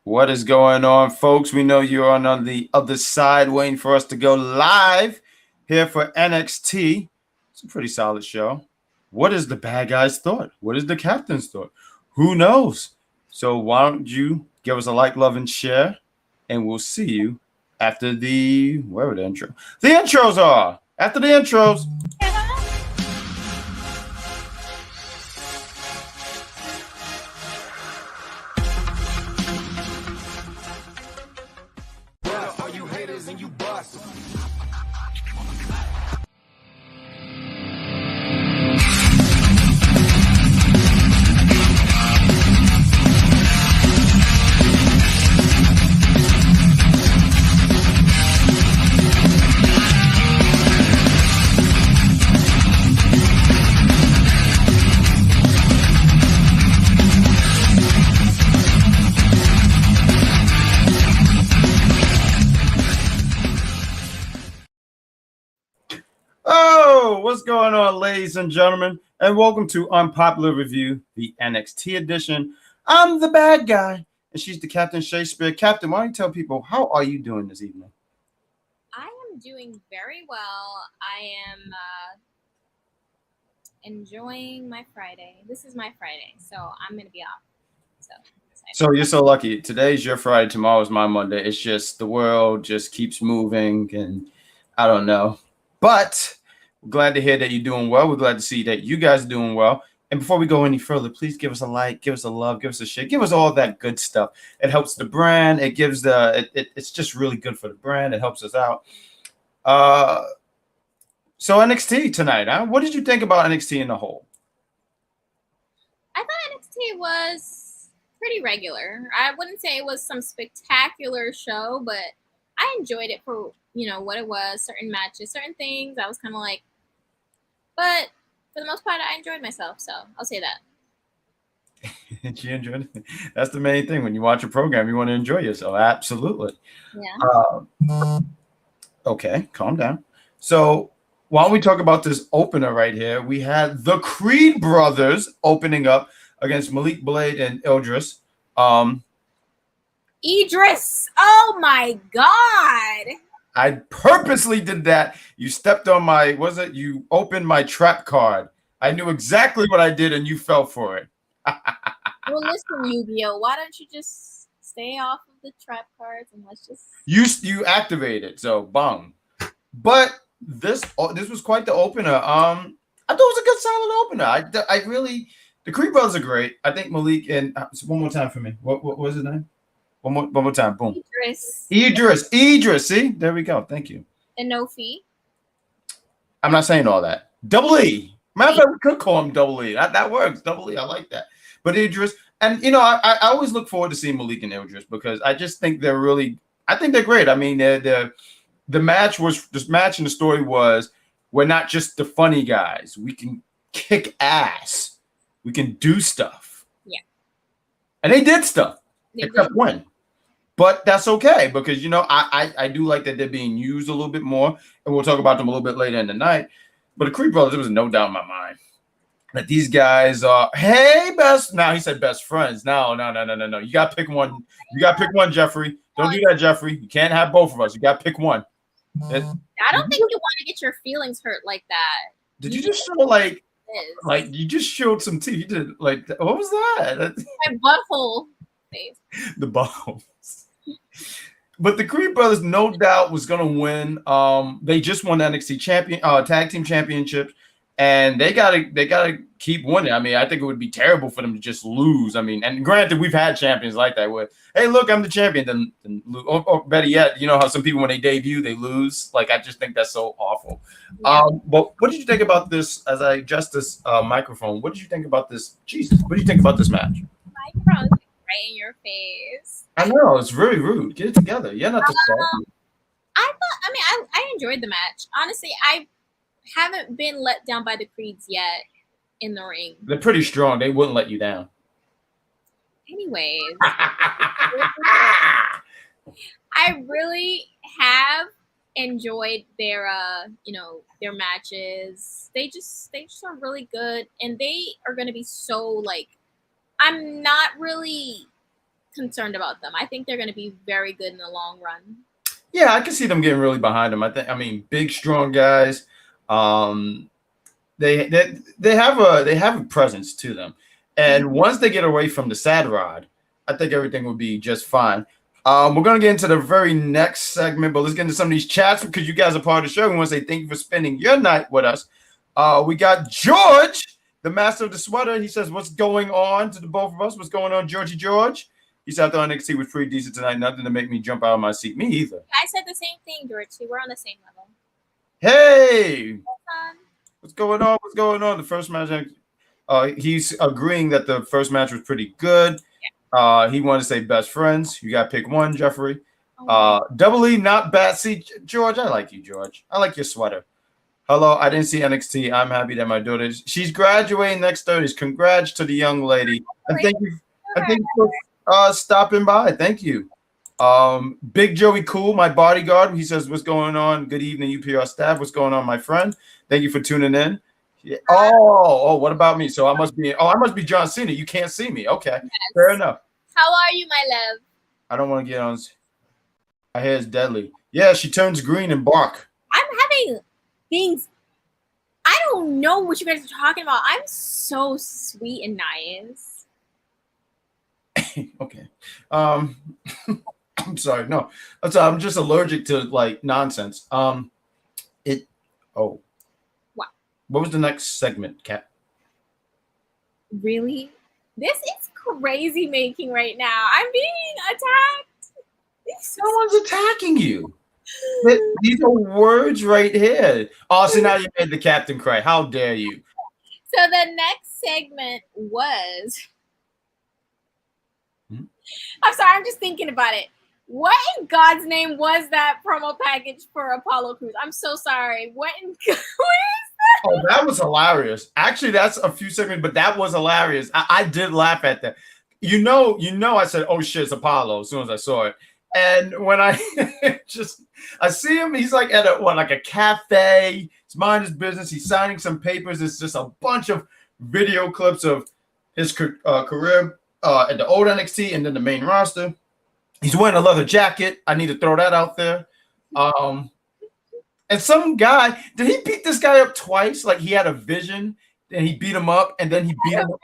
What is going on, folks? We know you're on the other side waiting for us to go live here for NXT. It's a pretty solid show. What is the bad guy's thought? What is the captain's thought? Who knows? So why don't you give us a like, love, and share, and we'll see you after wherever the intro. The intros are. After the intros. What's going on, ladies and gentlemen, and welcome to Unpopular Review, the NXT edition. I'm the bad guy, and she's the Captain Shaykespeare. Captain, why don't you tell people, how are you doing this evening? I am doing very well. I am enjoying my Friday. This is my Friday, so I'm going to be off. So you're so lucky. Today's your Friday, tomorrow's my Monday. It's just the world just keeps moving, and I don't know. But we're glad to hear that you're doing well. We're glad to see that you guys are doing well. And before we go any further, please give us a like, give us a love, give us a share, give us all that good stuff. It helps the brand. It gives it's just really good for the brand. It helps us out. So NXT tonight, huh? What did you think about NXT in the whole? I thought NXT was pretty regular. I wouldn't say it was some spectacular show, but I enjoyed it for what it was. Certain matches, certain things. I was kind of like, but for the most part, I enjoyed myself. So I'll say that. You enjoyed it. That's the main thing. When you watch a program, you want to enjoy yourself. Absolutely. Yeah. Okay, calm down. So while we talk about this opener right here, we had the Creed brothers opening up against Malik Blade and Edris. Edris! Oh my God! I purposely did that. You stepped on you opened my trap card. I knew exactly what I did and you fell for it. Well, listen, Yu-Gi-Oh, why don't you just stay off of the trap cards and let's just... You activate it, so bang. But this was quite the opener. I thought it was a good solid opener. I really, the Creed brothers are great. I think Malik and one more time for me. What was his name? One more time. Boom. Edris. See? There we go. Thank you. Enofe. I'm not saying all that. Double E. Matter of fact, we could call him Double E. That works. Double E. I like that. But Edris, and I always look forward to seeing Malik and Edris because I just think they're great. I mean, the match and the story was, we're not just the funny guys. We can kick ass. We can do stuff. Yeah. And they did stuff. Except win. But that's okay because I do like that they're being used a little bit more, and we'll talk about them a little bit later in the night. But the Creed brothers, there was no doubt in my mind that these guys are now he said best friends. No. You gotta pick one. You gotta pick one, Jeffrey. Don't do that, Jeffrey. You can't have both of us. You gotta pick one. I don't think you want to get your feelings hurt like that. Did you just show like you just showed some teeth? You did what was that? My butthole face. The butthole. But the Creed brothers, no doubt, was going to win. They just won the NXT tag team championships, and they gotta keep winning. I mean, I think it would be terrible for them to just lose. I mean, and granted, we've had champions like that where, hey, look, I'm the champion, then lose. Or better yet, you know how some people when they debut they lose. Like, I just think that's so awful. Yeah. But what did you think about this? As I adjust this microphone, what did you think about this? Jesus, what did you think about this match? Microphone right in your face. I know, it's very rude. Get it together. You're not the salt. I enjoyed the match. Honestly, I haven't been let down by the Creeds yet in the ring. They're pretty strong. They wouldn't let you down. Anyways. I really have enjoyed their their matches. They just are really good, and they are going to be so, like, I'm not really concerned about them. I think they're going to be very good in the long run. Yeah, I can see them getting really behind them. I mean, big, strong guys. They have a presence to them, and once they get away from the sad rod, I think everything will be just fine. We're gonna get into the very next segment, but let's get into some of these chats because you guys are part of the show. We want to say thank you for spending your night with us. We got George, the master of the sweater. He says, "What's going on to the both of us? What's going on, Georgie George?" He said, "I thought NXT was pretty decent tonight. Nothing to make me jump out of my seat. Me either." I said the same thing, Georgie. We're on the same level. Hey, what's going on? What's going on? The first match. He's agreeing that the first match was pretty good. He wanted to say best friends. You got to pick one, Jeffrey. Double E, not bad. See, George, I like you, George. I like your sweater. Hello, I didn't see NXT. I'm happy that my daughter she's graduating next Thursday. Congrats to the young lady. And thank you. I think for stopping by. Thank you. Big Joey Cool, my bodyguard. He says, "What's going on? Good evening, UPR staff. What's going on, my friend? Thank you for tuning in." Yeah. Oh, what about me? So I must be John Cena. You can't see me. Okay, yes. Fair enough. How are you, my love? I don't want to get on. My hair is deadly. Yeah, she turns green and bark. I'm having things. I don't know what you guys are talking about. I'm so sweet and nice. Okay. I'm sorry. No, I'm just allergic to like nonsense. What was the next segment, Kat? Really? This is crazy making right now. I'm being attacked. Someone's attacking you. These are words right here. Oh, so now you made the captain cry. How dare you? So the next segment was... I'm sorry, I'm just thinking about it. What in God's name was that promo package for Apollo Crews? I'm so sorry. What is that? Oh, that was hilarious. Actually, that's a few seconds, but that was hilarious. I did laugh at that. You know, I said, "Oh shit, it's Apollo" as soon as I saw it. And when I I see him, he's like at a cafe. He's minding his business. He's signing some papers. It's just a bunch of video clips of his career at the old NXT and then the main roster. He's wearing a leather jacket. I need to throw that out there. And some guy, did he beat this guy up twice? Like he had a vision and he beat him up and then he beat him up.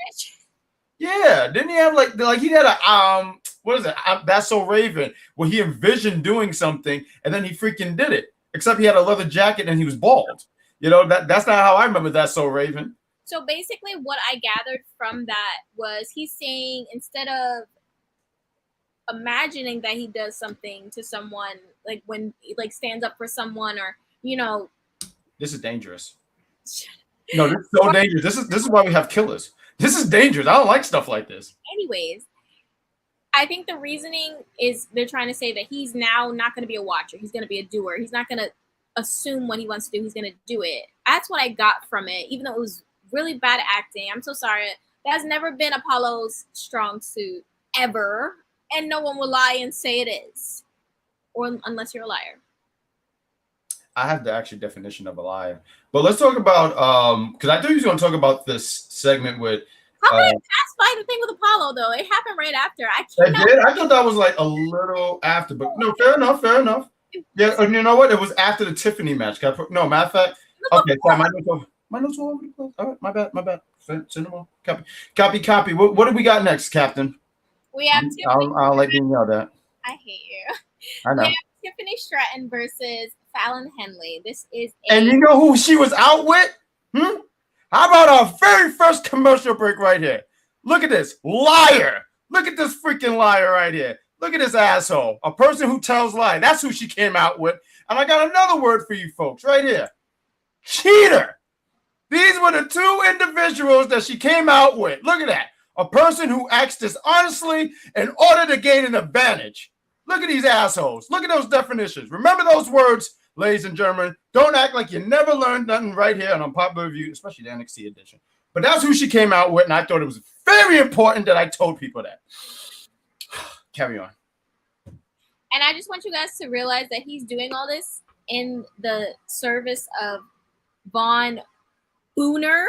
Yeah, didn't he have like he had a what is it? That's So Raven, where he envisioned doing something and then he freaking did it. Except he had a leather jacket and he was bald. You know, that's not how I remember That's So Raven. So basically what I gathered from that was he's saying instead of imagining that he does something to someone, like when he like stands up for someone or, you know. This is dangerous. No, this is so dangerous. This is why we have killers. This is dangerous. I don't like stuff like this. Anyways, I think the reasoning is they're trying to say that he's now not going to be a watcher. He's going to be a doer. He's not going to assume what he wants to do. He's going to do it. That's what I got from it, even though it was really bad acting. I'm so sorry. That's never been Apollo's strong suit ever. And no one will lie and say it is. Or unless you're a liar. I have the actual definition of a liar. But let's talk about because I thought you were going to talk about this segment with how could I pass by the thing with Apollo though? It happened right after. I did. I thought that was like a little after, but no, fair enough. Yeah, and you know what? It was after the Tiffany match. No, matter of fact, okay, sorry, my notes all over the place. All right, my bad. Send them all. Copy. What do we got next, Captain? We have Tiffany. I'll let you know that. I hate you. I know. We have Tiffany Stratton versus Fallon Henley. This is and you know who she was out with? How about our very first commercial break right here? Look at this liar. Look at this freaking liar right here. Look at this asshole. A person who tells lies. That's who she came out with. And I got another word for you folks right here. Cheater. These were the two individuals that she came out with. Look at that. A person who acts dishonestly in order to gain an advantage. Look at these assholes. Look at those definitions. Remember those words, ladies and gentlemen. Don't act like you never learned nothing right here on Unpopular Review, especially the NXT edition. But that's who she came out with, and I thought it was very important that I told people that. Carry on. And I just want you guys to realize that he's doing all this in the service of Von Booner.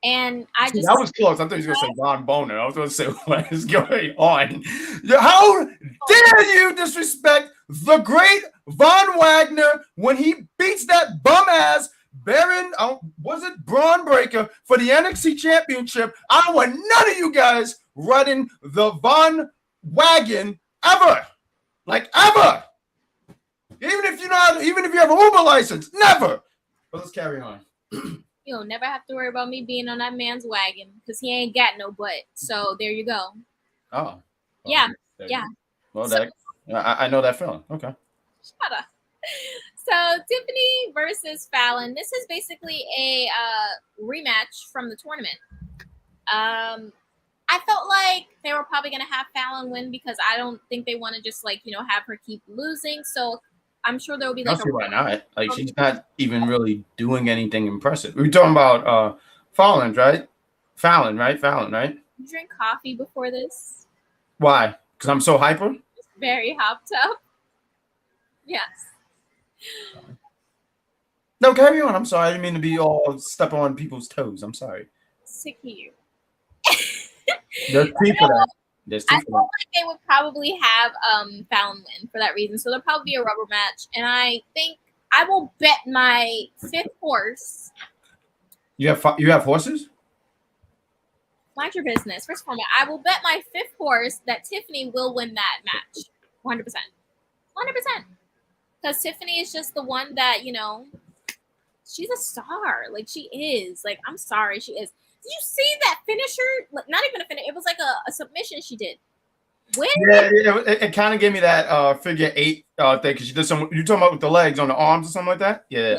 And I just that was close. I thought he was going to say Von Boner. I was going to say, what is going on? How dare you disrespect the great Von Wagner when he beats that bum ass Baron, was it Braun Breaker for the NXT Championship? I don't want none of you guys running the Von wagon ever. Like, ever. Even if you have an Uber license, never. But let's carry on. You'll never have to worry about me being on that man's wagon because he ain't got no butt. So there you go. Oh. Well, yeah. Yeah. Well, so, I know that feeling. Okay. Shut up. So Tiffany versus Fallon. This is basically a rematch from the tournament. I felt like they were probably going to have Fallon win because I don't think they want to just have her keep losing. So I'm sure there will be like. Why not? Like she's not even really doing anything impressive. We were talking about Fallon, right? Fallon, right? You drink coffee before this? Why? Because I'm so hyper? Very hopped up. Yes. No, carry on. I'm sorry. I didn't mean to be all step on people's toes. I'm sorry. Sick of you. There's two for that. I feel like they would probably have Fallon win for that reason. So there'll probably be a rubber match. And I think I will bet my 5th horse. You have horses? Mind your business. First of all, I will bet my 5th horse that Tiffany will win that match. 100%. 100%. Because Tiffany is just the one that, she's a star. Like, she is. Like, I'm sorry, she is. Did you see that finisher? Like, not even a finish. It was like a submission she did. It kind of gave me that figure 8 thing because she did some. You talking about with the legs on the arms or something like that? Yeah.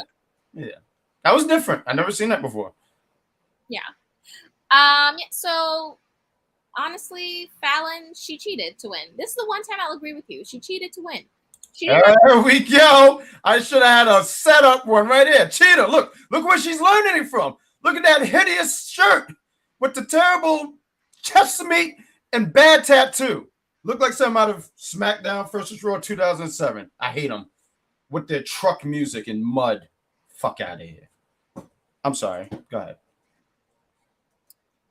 That was different. I never seen that before. Yeah. So honestly, Fallon, she cheated to win. This is the one time I'll agree with you. She cheated to win. There we go. I should have had a setup one right here. Cheater. Look where she's learning it from. Look at that hideous shirt with the terrible chest meat and bad tattoo. Look like something out of SmackDown vs. Raw 2007. I hate them with their truck music and mud. Fuck out of here. I'm sorry. Go ahead.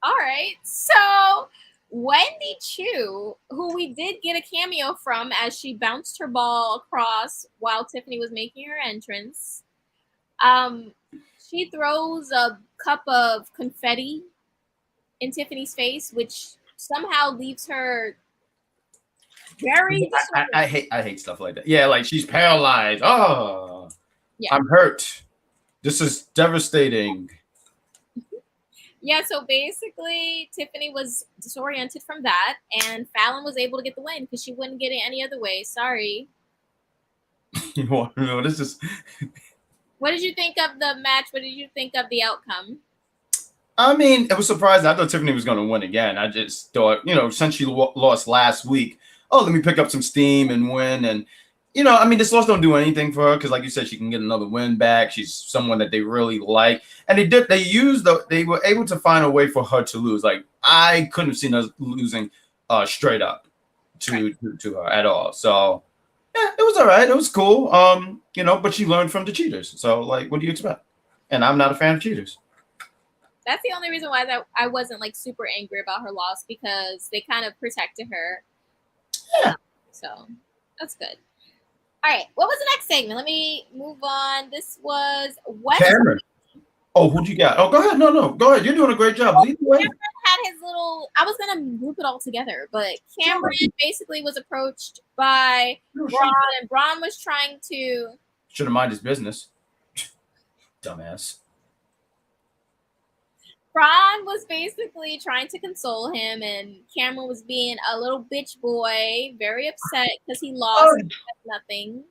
All right. So Wendy Chu, who we did get a cameo from as she bounced her ball across while Tiffany was making her entrance, she throws a cup of confetti in Tiffany's face, which somehow leaves her very I hate stuff like that. Yeah, like she's paralyzed. Oh, yeah. I'm hurt. This is devastating. Yeah, so basically Tiffany was disoriented from that, and Fallon was able to get the win because she wouldn't get it any other way. Sorry. What is this? What did you think of the match? What did you think of the outcome? I mean, it was surprising. I thought Tiffany was going to win again. I just thought, since she lost last week, let me pick up some steam and win. And, this loss don't do anything for her because, like you said, she can get another win back. She's someone that they really like. And they were able to find a way for her to lose. Like, I couldn't have seen her losing straight up to her at all. So, yeah, it was all right. It was cool. But she learned from the cheaters. So, like, what do you expect? And I'm not a fan of cheaters. That's the only reason why I wasn't like super angry about her loss because they kind of protected her. Yeah. So that's good. All right. What was the next segment? Let me move on. This was Wes. Cameron. Oh, who'd you got? Oh, go ahead. No. Go ahead. You're doing a great job. Lead the way. Cameron had his little. I was gonna group it all together, but Cameron basically was approached by Braun, and Braun was trying to. Should have minded his business. Dumbass. Braun was basically trying to console him, and Cameron was being a little bitch boy, very upset because he lost nothing.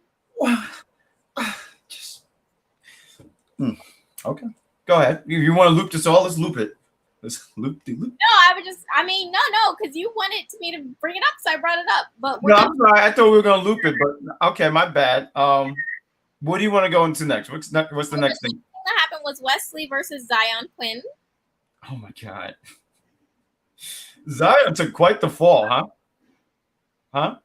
Okay. Go ahead. You want to loop this all? Let's loop it. Let's loop. No, no, because you wanted me to bring it up, so I brought it up. But no, I'm sorry. I thought we were going to loop it, but okay, my bad. What do you want to go into next? What's the next thing? What happened was Wes Lee versus Zion Quinn. Oh my God. Zion took quite the fall, huh? Huh?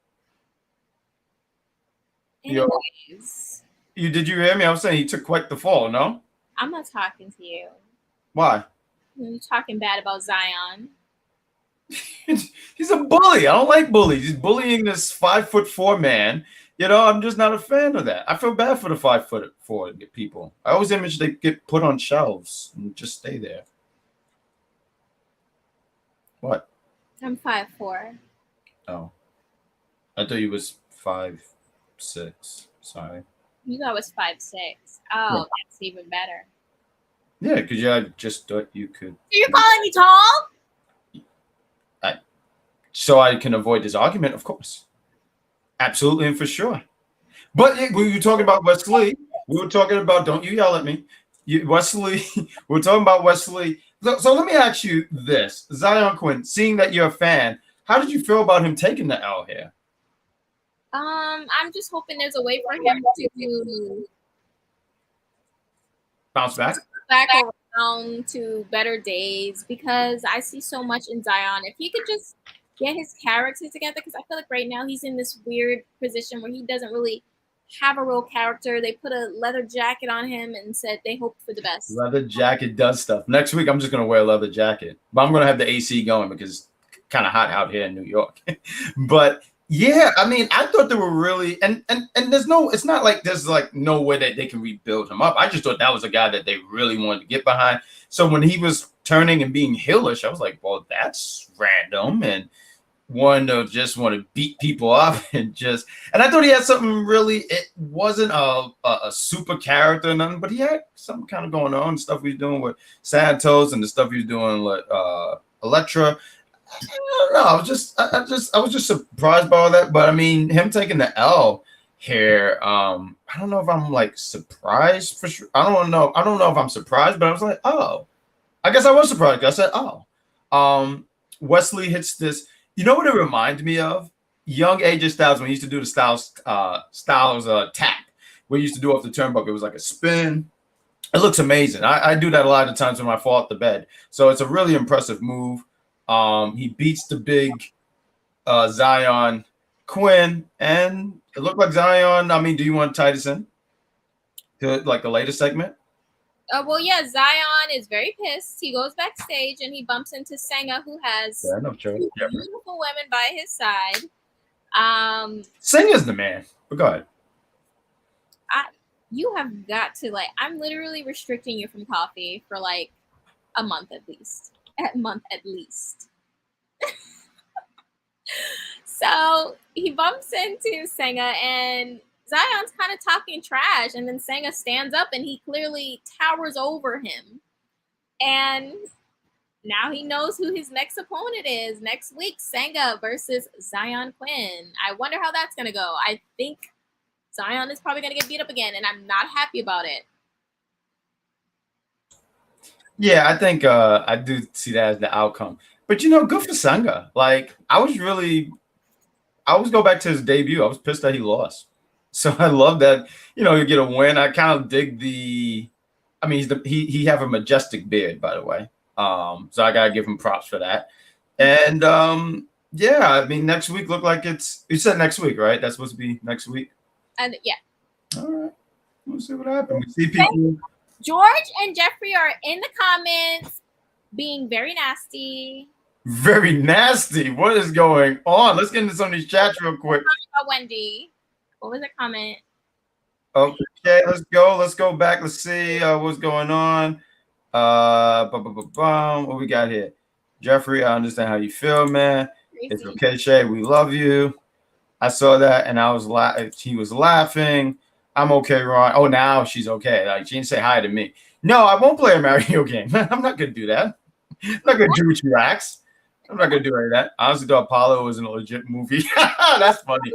Anyways. Did you hear me? I was saying he took quite the fall, no? I'm not talking to you. Why? You're talking bad about Zion. He's a bully. I don't like bullies. He's bullying this 5'4" man. You know, I'm just not a fan of that. I feel bad for the 5'4" people. I always image they get put on shelves and just stay there. What? I'm 5'4". Oh, I thought you was 5'6". Sorry. You thought I was 5'6". Oh, Yeah. that's even better. Yeah, because I just thought you could. So you're calling me tall? So I can avoid this argument, of course. Absolutely and for sure. But we were talking about Wes Lee. We were talking about, don't you yell at me. Wes Lee. We're talking about Wes Lee. So let me ask you this. Zion Quinn, seeing that you're a fan, how did you feel about him taking the L here? I'm just hoping there's a way for him to Bounce back around to better days, because I see so much in Zion. If he could just get his character together, because I feel like right now he's in this weird position where he doesn't really have a real character. They put a leather jacket on him and said they hope for the best. Leather jacket does stuff. Next week, I'm just going to wear a leather jacket. But I'm going to have the AC going because it's kind of hot out here in New York. But yeah, I mean, I thought they were really, and there's no, it's not like there's like no way that they can rebuild him up. I just thought that was a guy that they really wanted to get behind. So when he was turning and being heelish, I was like, well, that's random. And want to beat people up and I thought he had something really, it wasn't a super character or nothing, but he had something kind of going on, stuff he was doing with Santos and the stuff he was doing with Elektra. I don't know. I was just surprised by all that. But I mean, him taking the L here, I don't know if I'm like surprised for sure. I don't know if I'm surprised, but I was like, oh, I guess I was surprised. I said, oh, Wes Lee hits this. You know what it reminded me of? Young AJ Styles when he used to do the Styles tap, where he used to do off the turnbuckle. It was like a spin. It looks amazing. I do that a lot of times when I fall off the bed. So it's a really impressive move. He beats the big Zion Quinn, and it looked like Zion. I mean, do you want to tie this in to like the latest segment? Well, yeah, Zion is very pissed. He goes backstage and he bumps into Sanga, who has two beautiful women by his side. Sanga's the man. But go ahead. You have got to, like, I'm literally restricting you from coffee for like a month at least. So he bumps into Sanga and Zion's kind of talking trash, and then Sanga stands up and he clearly towers over him. And now he knows who his next opponent is. Next week, Sanga versus Zion Quinn. I wonder how that's going to go. I think Zion is probably going to get beat up again, and I'm not happy about it. Yeah, I think I do see that as the outcome. But, you know, good for Sanga. Like, I always go back to his debut. I was pissed that he lost. So I love that, you know, you get a win. I kind of dig he have a majestic beard, by the way. So I got to give him props for that. And, yeah, I mean, next week look like you said next week, right? That's supposed to be next week? And yeah. All right. We'll see what happens. We see people. George and Jeffrey are in the comments being very nasty. Very nasty. What is going on? Let's get into some of these chats real quick. About Wendy. What was the comment? Okay, let's go. Let's go back. Let's see what's going on. What we got here? Jeffrey, I understand how you feel, man. It's okay, Shay. We love you. I saw that and I was he was laughing. I'm okay, Ron. Oh, now she's okay. Like, she didn't say hi to me. No, I won't play a Mario game. I'm not gonna do that. I'm not gonna do what you ask. I'm not gonna do any of that. I honestly thought Apollo was in a legit movie. That's funny.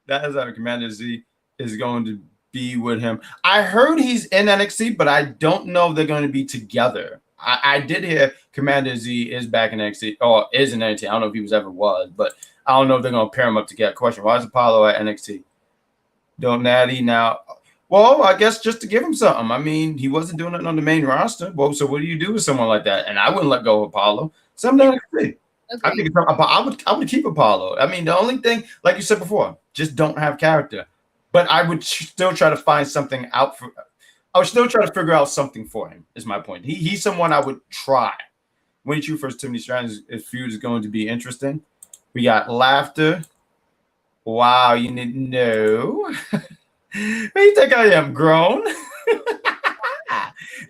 That is how Commander Z is going to be with him. I heard he's in NXT, but I don't know if they're going to be together. I did hear Commander Z is back in NXT, or is in NXT. I don't know if he was, but I don't know if they're going to pair him up together. Question: why is Apollo at NXT? Don't Natty now. Well, I guess just to give him something. I mean, he wasn't doing it on the main roster. Well, so what do you do with someone like that? And I wouldn't let go of Apollo. Something NXT. Okay. I think I would keep Apollo. I mean, the only thing, like you said before, just don't have character. But I would still try to find something out for I would still try to figure out something for him. Is my point. He's someone I would try. Winnie Chu versus Tiffany Stratton's feud is going to be interesting. We got laughter. Wow, you need to know. Who you think I am? Grown?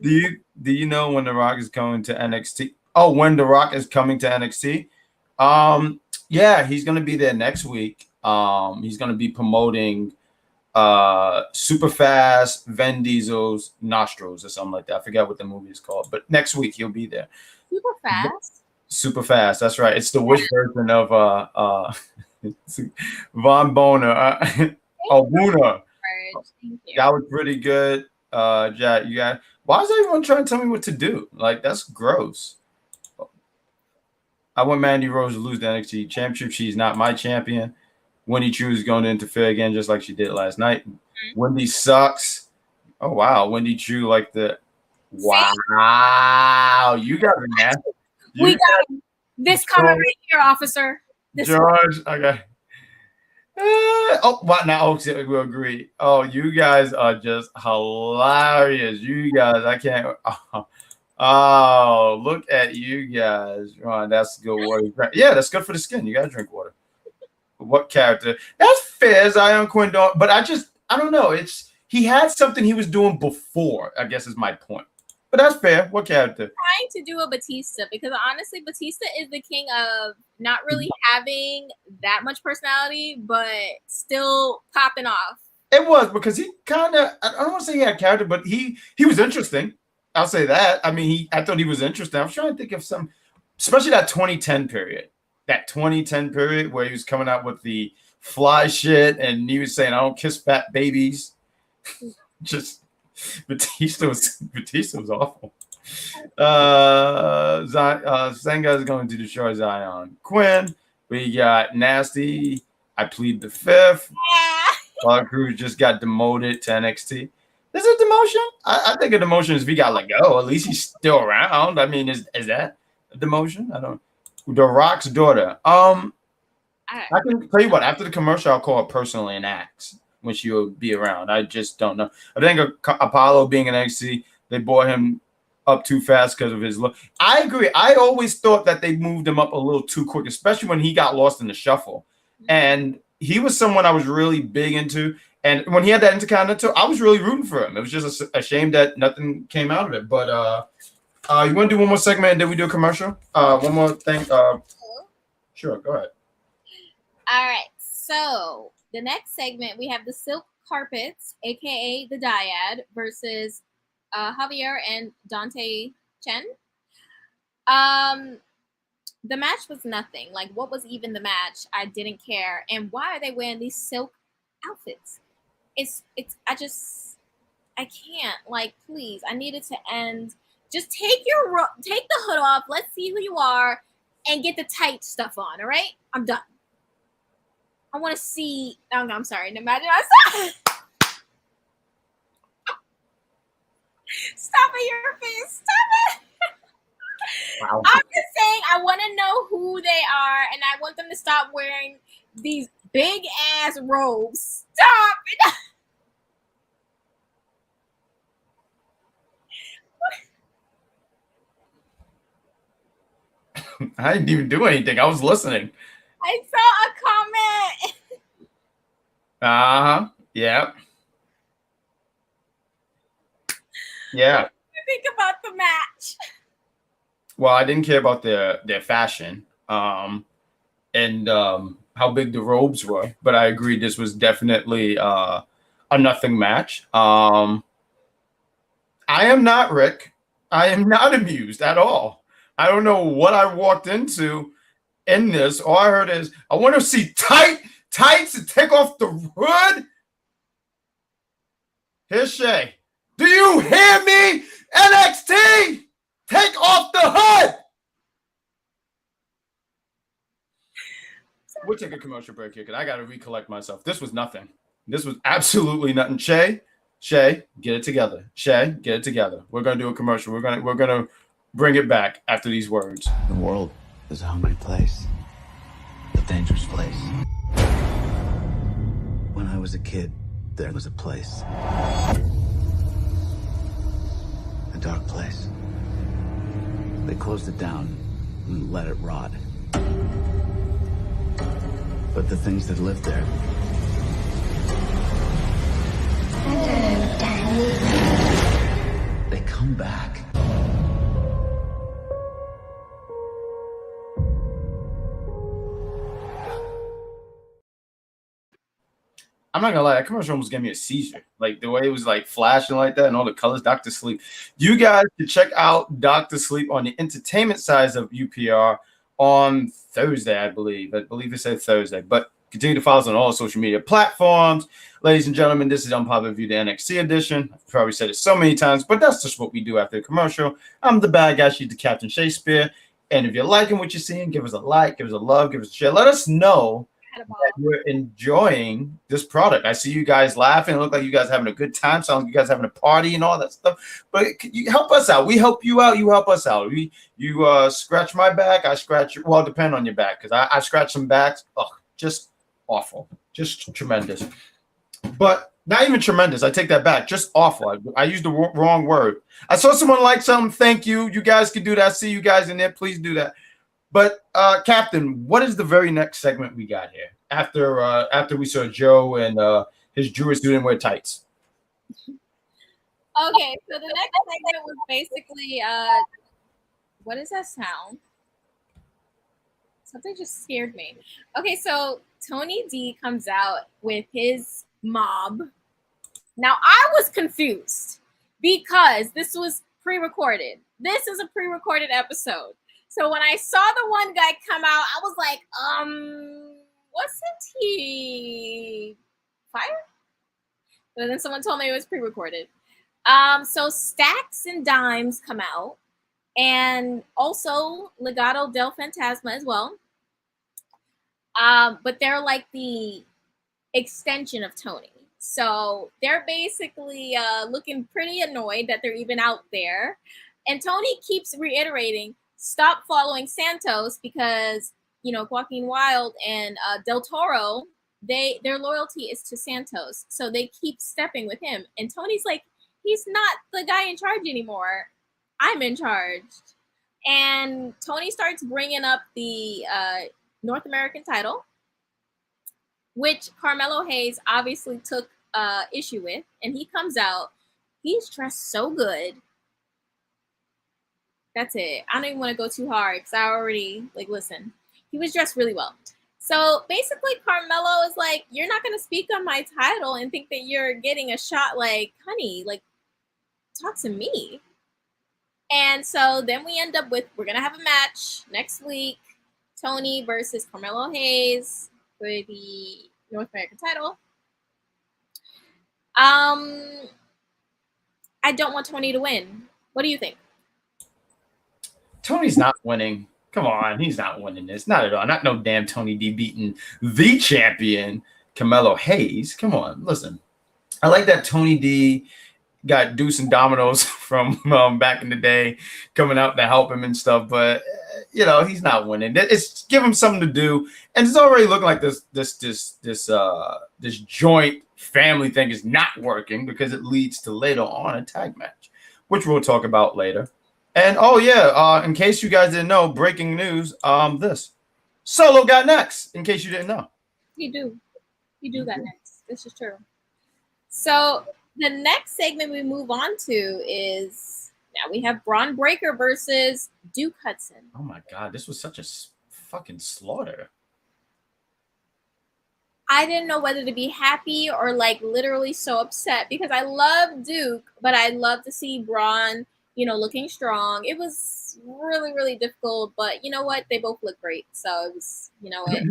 Do you know when The Rock is coming to NXT? Oh, when The Rock is coming to NXT? Yeah, he's gonna be there next week. He's gonna be promoting Super Fast Vin Diesel's Nostrils or something like that. I forget what the movie is called, but next week he'll be there. Super Fast? Super Fast, that's right. It's the Wish version of Von Boner. Boona. That was pretty good. Jack, you got. Why is everyone trying to tell me what to do? Like, that's gross. I want Mandy Rose to lose the NXT Championship. She's not my champion. Winnie Chu is going to interfere again, just like she did last night. Mm-hmm. Wendy sucks. Oh wow, Wendy Chu like the. Wow, you got it, man. We got this comment right here, officer. This George, okay. What now? Okay, we agree. Oh, you guys are just hilarious. You guys, I can't. Oh, look at you guys. Oh, that's good water. Yeah, that's good for the skin. You gotta drink water. What character? That's fair, Zion Quinn. But I don't know. He had something he was doing before, I guess is my point. But that's fair. What character? I'm trying to do a Batista because honestly, Batista is the king of not really having that much personality, but still popping off. It was because he kind of, I don't want to say he had character, but he was interesting. I'll say that. I mean, I thought he was interesting. I was trying to think of some, especially that 2010 period. That 2010 period where he was coming out with the fly shit and he was saying, I don't kiss fat babies. Just Batista was awful. Sanga is going to destroy Zion Quinn. We got Nasty. I plead the fifth. Cruz just got demoted to NXT. Is it demotion? I think a demotion is if he got let go. At least he's still around. I mean, is that a demotion? I don't. The Rock's daughter. I can tell you what. After the commercial, I'll call her personally and ask when she will be around. I just don't know. I think Apollo being an NXT, they brought him up too fast because of his look. I agree. I always thought that they moved him up a little too quick, especially when he got lost in the shuffle. And he was someone I was really big into. And when he had that Intercontinental, I was really rooting for him. It was just a shame that nothing came out of it. But you want to do one more segment and then we do a commercial? One more thing. Sure, go ahead. All right. So the next segment, we have the Silk Carpets, a.k.a. the Dyad, versus Javier and Dante Chen. The match was nothing. Like, what was even the match? I didn't care. And why are they wearing these silk outfits? I can't. Like, please, I need it to end. Just take the hood off. Let's see who you are and get the tight stuff on. All right? I'm done. I want to see. Oh, no, I'm sorry. Imagine Stop it, your face. Stop it. Wow. I'm just saying I want to know who they are, and I want them to stop wearing these big ass robes. Stop it. I didn't even do anything. I was listening. I saw a comment. Yeah. Yeah. What do you think about the match? Well, I didn't care about their fashion and how big the robes were, but I agree this was definitely a nothing match. I am not Rick. I am not amused at all. I don't know what I walked into in this. All I heard is, I want to see tights and take off the hood. Here's Shay. Do you hear me? NXT, take off the hood. We'll take a commercial break here because I got to recollect myself. This was nothing. This was absolutely nothing. Shay, get it together. Shay, get it together. We're gonna do a commercial. We're gonna bring it back after these words. The world is a hungry place, a dangerous place. When I was a kid, there was a place A dark place. They closed it down and let it rot. But the things that lived there... Hello, Daddy. They come back. I'm not gonna lie, that commercial almost gave me a seizure. Like the way it was like flashing like that and all the colors. Dr. Sleep. You guys can check out Dr. Sleep on the entertainment side of UPR on Thursday, I believe. I believe it said Thursday. But continue to follow us on all social media platforms. Ladies and gentlemen, this is Unpopular View, the NXT edition. I've probably said it so many times, but that's just what we do after the commercial. I'm the bad guy, she's the Captain Shaykespeare. And if you're liking what you're seeing, give us a like, give us a love, give us a share. Let us know that you're enjoying this product. I see you guys laughing. It looks like you guys having a good time. Sounds like you guys having a party and all that stuff. But you help us out. We help you out. You help us out. You scratch my back. I scratch your, well, depend on your back because I scratch some backs. Oh, just awful. Just tremendous. But not even tremendous. I take that back. Just awful. I used the wrong word. I saw someone like something. Thank you. You guys can do that. See you guys in there. Please do that. But Captain, what is the very next segment we got here after we saw Joe and his druids who didn't wear tights? Okay, so the next segment was basically what is that sound? Something just scared me. Okay, so Tony D comes out with his mob. Now I was confused because this was pre-recorded. This is a pre-recorded episode. So when I saw the one guy come out, I was like, wasn't he fired? But then someone told me it was pre-recorded. So Stacks and Dimes come out, and also Legado del Fantasma as well. But they're like the extension of Tony. So they're basically looking pretty annoyed that they're even out there. And Tony keeps reiterating, stop following Santos because, you know, Joaquin Wilde and Del Toro, their loyalty is to Santos. So they keep stepping with him. And Tony's like, he's not the guy in charge anymore. I'm in charge. And Tony starts bringing up the North American title, which Carmelo Hayes obviously took issue with. And he comes out. He's dressed so good. That's it. I don't even want to go too hard because I already, like, listen. He was dressed really well. So basically, Carmelo is like, you're not going to speak on my title and think that you're getting a shot. Like, honey, like, talk to me. And so then we end up with, we're going to have a match next week. Tony versus Carmelo Hayes for the North American title. I don't want Tony to win. What do you think? Tony's not winning. Come on, he's not winning this. Not at all. Not no damn Tony D beating the champion, Carmelo Hayes. Come on, listen. I like that Tony D got Deuce and Dominoes from back in the day coming out to help him and stuff, but you know, he's not winning. It's give him something to do, and it's already looking like this joint family thing is not working because it leads to later on a tag match, which we'll talk about later. And oh yeah, in case you guys didn't know, breaking news, this Solo got next. In case you didn't know, he do got next. This is true. So the next segment we move on to is now we have Braun Breaker versus Duke Hudson. Oh my God, this was such a fucking slaughter. I didn't know whether to be happy or like literally so upset because I love Duke, but I love to see Braun, you know, looking strong. It was really, really difficult, but you know what? They both look great. So it was, you know what?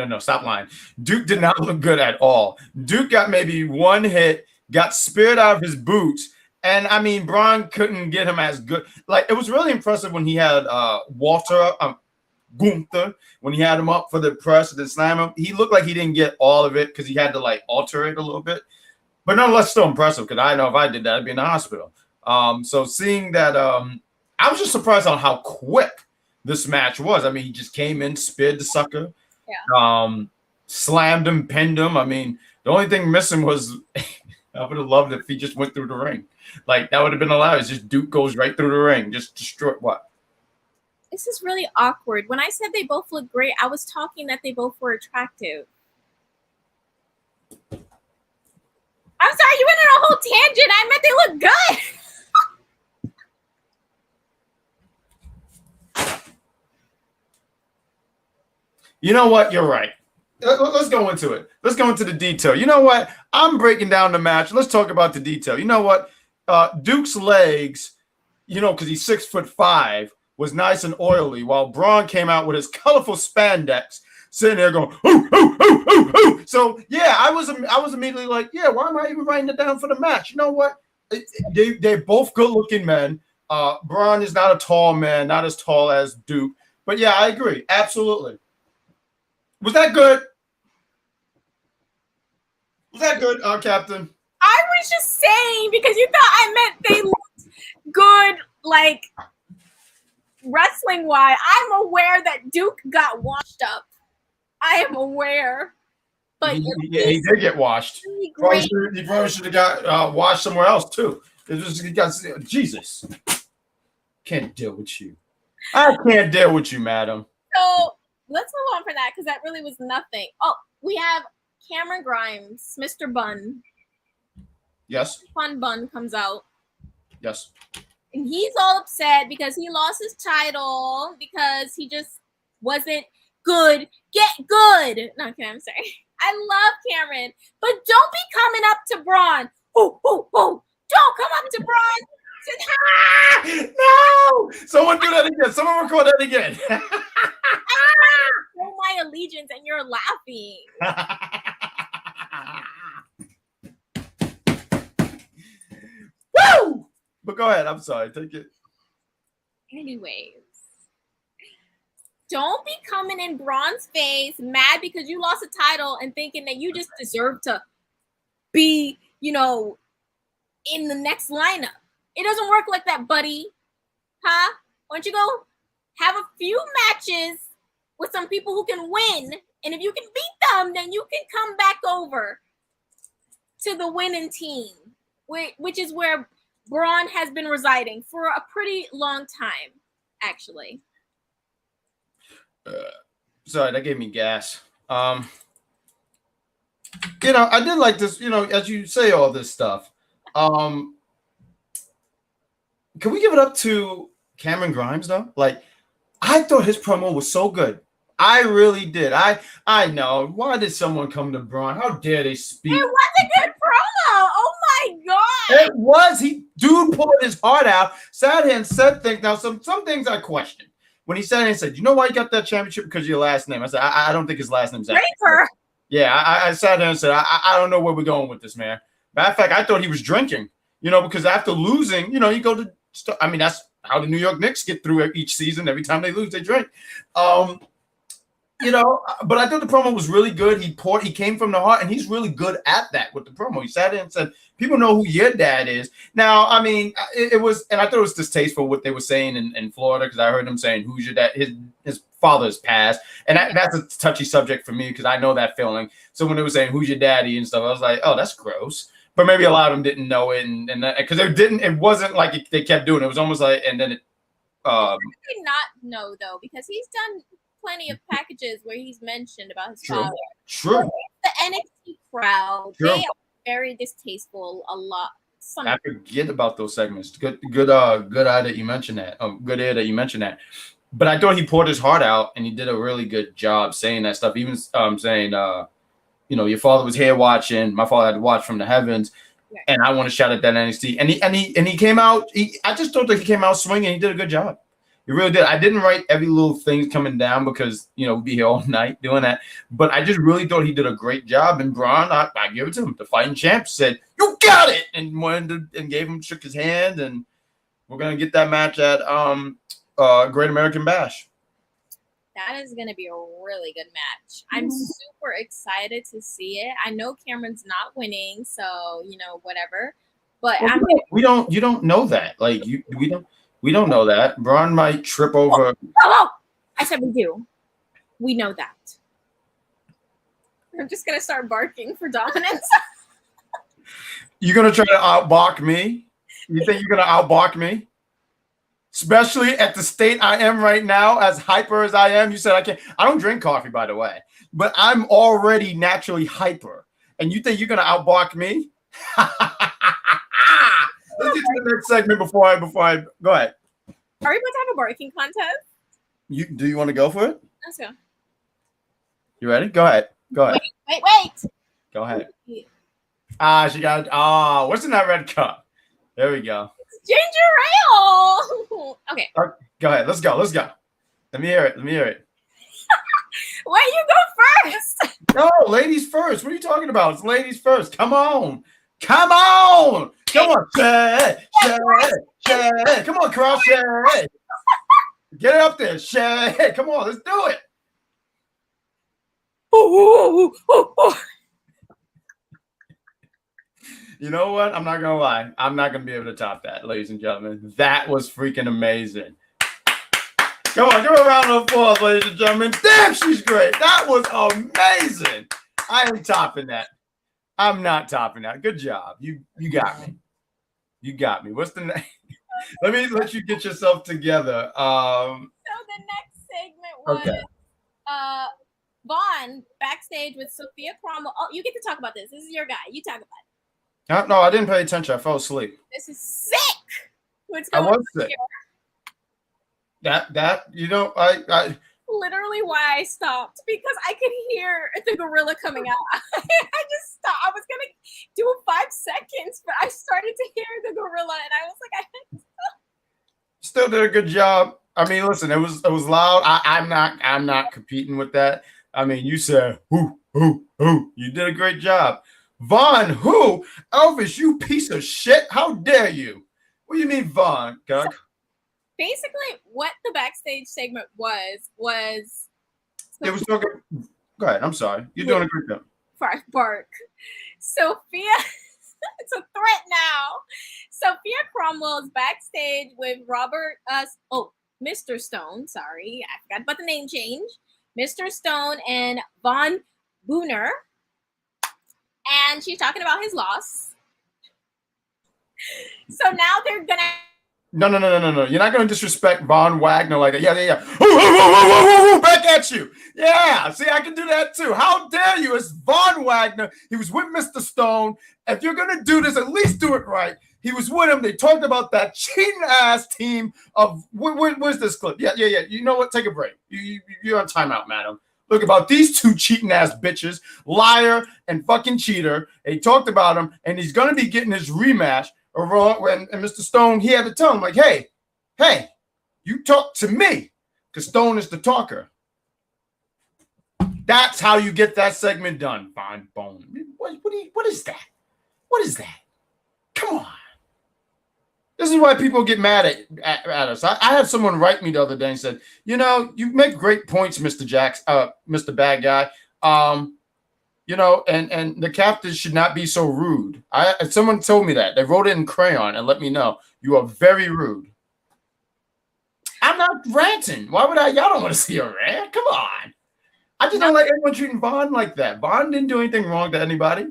No. Stop lying. Duke did not look good at all. Duke got maybe one hit, got speared out of his boots. And I mean, Braun couldn't get him as good. Like, it was really impressive when he had Gunther, when he had him up for the press and then slam him. He looked like he didn't get all of it because he had to like alter it a little bit. But nonetheless, still impressive because I know if I did that, I'd be in the hospital. So seeing that, I was just surprised on how quick this match was. I mean, he just came in, speared the sucker, slammed him, pinned him. I mean, the only thing missing was I would have loved if he just went through the ring. Like that would have been allowed. It's just Duke goes right through the ring, just destroy what? This is really awkward. When I said they both look great, I was talking that they both were attractive. I'm sorry, you went on a whole tangent. I meant they look good. You know what? You're right. Let's go into it. Let's go into the detail. You know what? I'm breaking down the match. Let's talk about the detail. You know what? Duke's legs, because he's 6'5", was nice and oily, while Braun came out with his colorful spandex, sitting there going, ooh, ooh, ooh, ooh, ooh. So yeah, I was immediately like, yeah, why am I even writing it down for the match? You know what? They're both good-looking men. Braun is not a tall man, not as tall as Duke. But yeah, I agree. Absolutely. Was that good? Was that good, Captain? I was just saying because you thought I meant they looked good, like wrestling-wise. I'm aware that Duke got washed up. I am aware. But he did get washed. He probably should have got washed somewhere else, too. Jesus. Can't deal with you. I can't deal with you, madam. So let's move on for that because that really was nothing. Oh, we have Cameron Grimes, Mr. Bun. Yes. Fun Bun comes out. Yes. And he's all upset because he lost his title because he just wasn't good. Get good. No, okay, I'm sorry. I love Cameron, but don't be coming up to Braun. Oh, oh, oh. Don't come up to Braun. No! Someone do that again. Someone record that again. Show my allegiance and you're laughing. Woo! But go ahead. I'm sorry. Take it. Anyways, don't be coming in Braun's face mad because you lost a title and thinking that you just deserve to be, in the next lineup. It doesn't work like that, buddy. Huh? Why don't you go have a few matches with some people who can win, and if you can beat them, then you can come back over to the winning team, which is where Braun has been residing for a pretty long time, actually. Sorry, that gave me gas. I did like this, as you say all this stuff. Can we give it up to Cameron Grimes, though? Like, I thought his promo was so good. I really did. I know. Why did someone come to Braun? How dare they speak? It was a good promo. Oh, my God. It was. Dude poured his heart out, sat here and said things. Now, some things I questioned. When he sat here and said, you know why you got that championship? Because of your last name. I said, I don't think his last name's Draper. Yeah, I sat there and said, I don't know where we're going with this, man. Matter of fact, I thought he was drinking, because after losing, you go to that's how the New York Knicks get through each season. Every time they lose, they drink. But I thought the promo was really good. He came from the heart, and he's really good at that with the promo. He sat in and said, people know who your dad is. Now, it was, and I thought it was distasteful what they were saying in Florida, because I heard them saying, who's your dad? His father's passed. And that's a touchy subject for me, because I know that feeling. So when they were saying, who's your daddy and stuff, I was like, oh, that's gross. But maybe a lot of them didn't know it, and because it wasn't like they kept doing it. It was almost like, and then it. How did not know though? Because he's done plenty of packages where he's mentioned about his father. True. The NXT crowd, they are very distasteful. A lot. I forget about those segments. Good eye that you mentioned that. Good ear that you mentioned that. But I thought he poured his heart out, and he did a really good job saying that stuff. Even saying. Your father was here watching. My father had to watch from the heavens, and I want to shout at that NXT. And he came out. I just thought that he came out swinging. He did a good job. He really did. I didn't write every little thing coming down because we'd be here all night doing that. But I just really thought he did a great job. And Braun, I give it to him. The fighting champ said, "You got it," and shook his hand, and we're gonna get that match at Great American Bash. That is going to be a really good match. I'm super excited to see it. I know Cameron's not winning, so whatever. But you don't know that. Like we don't know that. Braun might trip over. Oh! I said we do. We know that. I'm just gonna start barking for dominance. You're gonna try to outbark me? You think you're gonna outbark me? Especially at the state I am right now, as hyper as I am. You said I can't. I don't drink coffee, by the way, but I'm already naturally hyper. And you think you're gonna outbark me? Let's get to the next segment before I go ahead. Are we about to have a barking contest? Do you want to go for it? Let's go. You ready? Go ahead. Wait. Go ahead. She got. What's in that red cup? There we go. It's ginger ale. Okay. Go ahead. Let's go. Let me hear it. Why you go first? No, ladies first. What are you talking about? It's ladies first. Come on. Come on. Shay. Come on, Cross Shay. Get it up there, Shay. Come on, let's do it. You know what? I'm not gonna lie. I'm not gonna be able to top that, ladies and gentlemen. That was freaking amazing. Come on, give her a round of applause, ladies and gentlemen. Damn, she's great. That was amazing. I am topping that. I'm not topping that. Good job. You got me. You got me. What's the name? Let me let you get yourself together. So the next segment was Vaughn backstage with Sophia Cromwell. Oh, you get to talk about this. This is your guy. You talk about it. No, I didn't pay attention. I fell asleep. This is sick. What's I going was on sick. here? That I Literally why I stopped, because I could hear the gorilla coming out. I just stopped. I was gonna do 5 seconds, but I started to hear the gorilla, and I was like, I still did a good job. I mean, listen, it was loud. I'm not competing with that. I mean, you said who. You did a great job. Vaughn, who? Elvis, you piece of shit. How dare you? What do you mean, Vaughn? God? basically what the backstage segment was It was talking. Go ahead. I'm sorry. You're doing a great job. Bark. Sophia, it's a threat now. Sophia Cromwell is backstage with Mr. Stone. Sorry, I forgot about the name change. Mr. Stone and Von Booner. And she's talking about his loss. So now they're gonna. No. You're not going to disrespect Von Wagner like that. Yeah. Ooh, back at you. Yeah. See, I can do that too. How dare you? It's Von Wagner. He was with Mr. Stone. If you're going to do this, at least do it right. He was with him. They talked about that cheating ass team of. Where's this clip? Yeah. You know what? Take a break. You're on timeout, madam. Look about these two cheating ass bitches, liar and fucking cheater. They talked about him, and he's going to be getting his rematch. And Mr. Stone, he had to tell him, like, hey, you talk to me, because Stone is the talker. That's how you get that segment done, Von Bone. What is that? What is that? Come on. This is why people get mad at us. I had someone write me the other day and said, you make great points, Mr. Bad Guy. And the captains should not be so rude. Someone told me that. They wrote it in crayon and let me know. You are very rude. I'm not ranting. Why would I? Y'all don't want to see a rant. Come on. I just don't like everyone treating Vaughn like that. Vaughn didn't do anything wrong to anybody.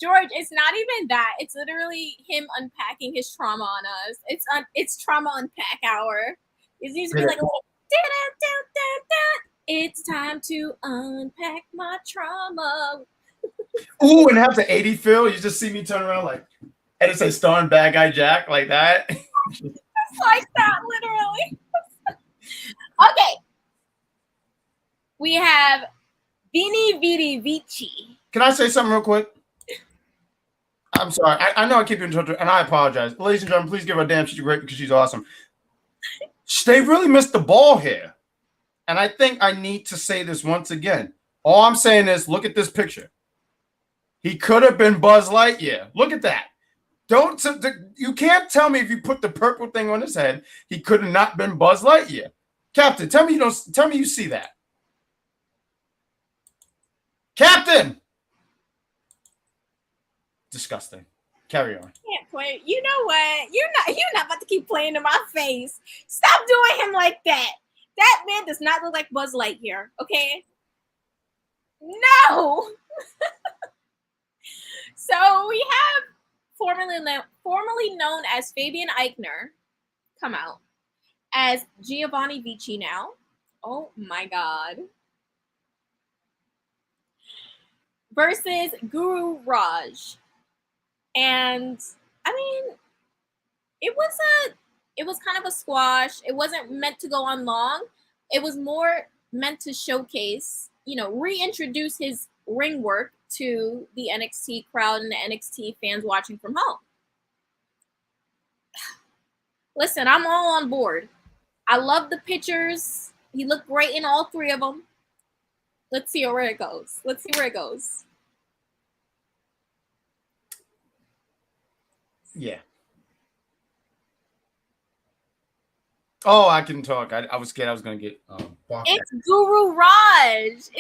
George, it's not even that. It's literally him unpacking his trauma on us. It's trauma unpack hour. It needs to be like a little it's time to unpack my trauma. Ooh, and have the 80 feel. You just see me turn around like, and it says starring Bad Guy Jack like that. It's like that, literally. Okay. We have Vini Vici. Can I say something real quick? I'm sorry. I know I keep you in touch, and I apologize. Ladies and gentlemen, please give her a damn. She's great because she's awesome. They really missed the ball here. And I think I need to say this once again. All I'm saying is, look at this picture. He could have been Buzz Lightyear. Look at that. You can't tell me if you put the purple thing on his head, he could have not been Buzz Lightyear. Captain, tell me you see that. Captain! Disgusting. Carry on. Can't play. You know what? You're not about to keep playing in my face. Stop doing him like that. That man does not look like Buzz Lightyear, okay? No! So we have formerly known as Fabian Eichner, come out as Giovanni Vinci now. Oh my God. Versus Guru Raj. And I mean, it was kind of a squash. It wasn't meant to go on long. It was more meant to showcase, reintroduce his ring work to the NXT crowd and the NXT fans watching from home. Listen, I'm all on board. I love the pictures. He looked great in all three of them. Let's see where it goes. Yeah. Oh, I can talk. I was scared I was going to get It's Guru Raj.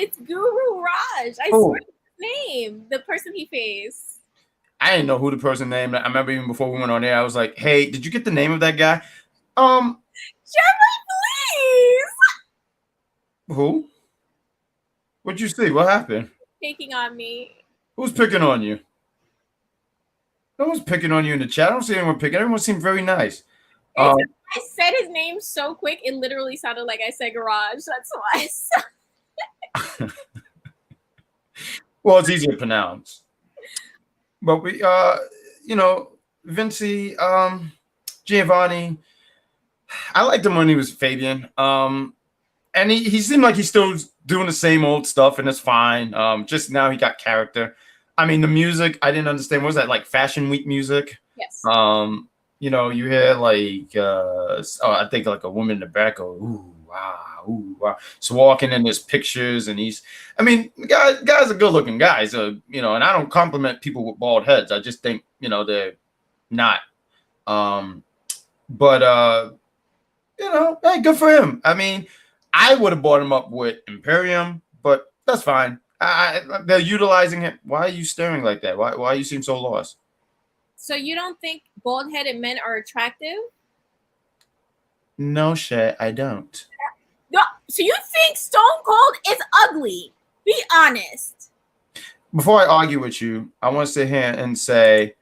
I swear his name. The person he faced. I didn't know who the person named. I remember even before we went on there, I was like, hey, did you get the name of that guy? Jeremy, please. Who? What'd you see? What happened? Picking on me. Who's picking on you? No one's picking on you in the chat. I don't see anyone picking. Everyone seemed very nice. I said his name so quick, it literally sounded like I said garage. That's why I said. Well, it's easier to pronounce. But we, Vinci, Giovanni, I liked him when he was Fabian. And he seemed like he's still doing the same old stuff, and it's fine. Just now he got character. I mean, the music, I didn't understand. What was that, like Fashion Week music? Yes. You hear like, I think like a woman in the back go, ooh, wow. So walking in his pictures, and guys are good looking guys, and I don't compliment people with bald heads. I just think, they're not. Hey, good for him. I mean, I would have bought him up with Imperium, but that's fine. They're utilizing it. Why are you staring like that? Why you seem so lost? So you don't think bald-headed men are attractive? No, Shay, I don't. No. So you think Stone Cold is ugly? Be honest. Before I argue with you, I want to sit here and say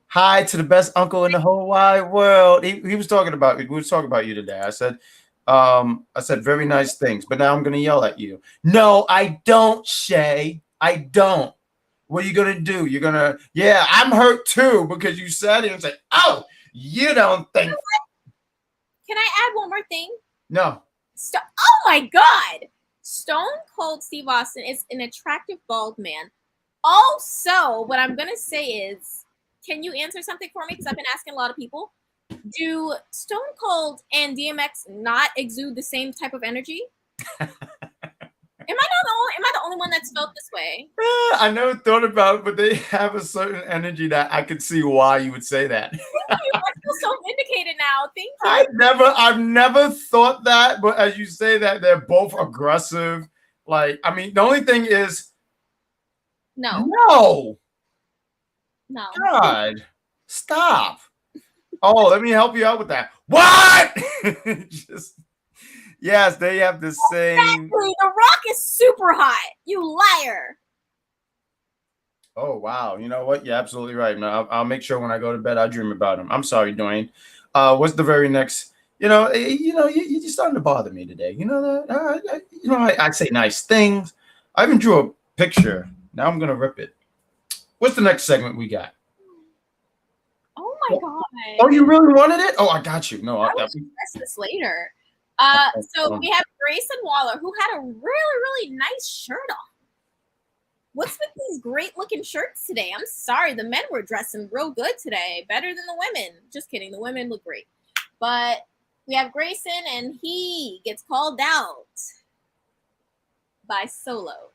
hi to the best uncle in the whole wide world. We was talking about you today. I said very nice things, but now I'm going to yell at you. No, I don't, Shay. I don't. What are you going to do? You're going to, yeah, I'm hurt too, because you said it and said, oh, you don't think. You know what? Can I add one more thing? No. Oh my God. Stone Cold Steve Austin is an attractive bald man. Also, what I'm going to say is, can you answer something for me? Because I've been asking a lot of people. Do Stone Cold and DMX not exude the same type of energy? Am I the only one that's felt this way? I never thought about it, but they have a certain energy that I could see why you would say that. Thank you. I feel so vindicated now. Thank you. I've never thought that, but as you say that, they're both aggressive. Like, I mean, the only thing is, no. God, stop. Oh, let me help you out with that. What? Yes, they have the same. Exactly. The Rock is super hot. You liar. Oh, wow. You know what? You're absolutely right, man. I'll make sure when I go to bed, I dream about him. I'm sorry, Dwayne. What's the very next? You're just starting to bother me today. You know that? I say nice things. I even drew a picture. Now I'm going to rip it. What's the next segment we got? Oh, my God. Oh, you really wanted it? Oh, I got you. No, I'll address this later. So we have Grayson Waller, who had a really, really nice shirt on. What's with these great looking shirts today? I'm sorry, the men were dressing real good today, better than the women. Just kidding, the women look great. But we have Grayson, and he gets called out by Solo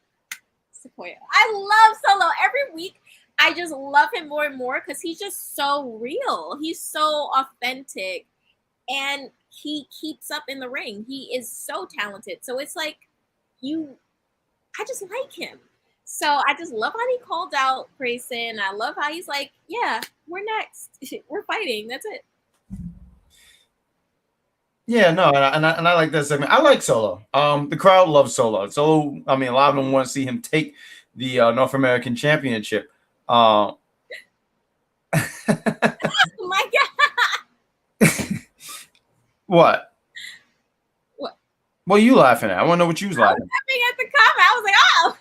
Sequoia. I love Solo. Every week, I just love him more and more because he's just so real. He's so authentic, and he keeps up in the ring. He is so talented. So it's like I just like him. So I just love how he called out Grayson. I love how he's like, yeah, we're next. We're fighting. That's it. Yeah, no, and I like that segment. I like Solo. The crowd loves Solo. Solo, I mean, a lot of them want to see him take the North American Championship. Oh my god! What? What? What are you laughing at? I want to know what you was I was laughing. laughing at the comment. I was like, oh.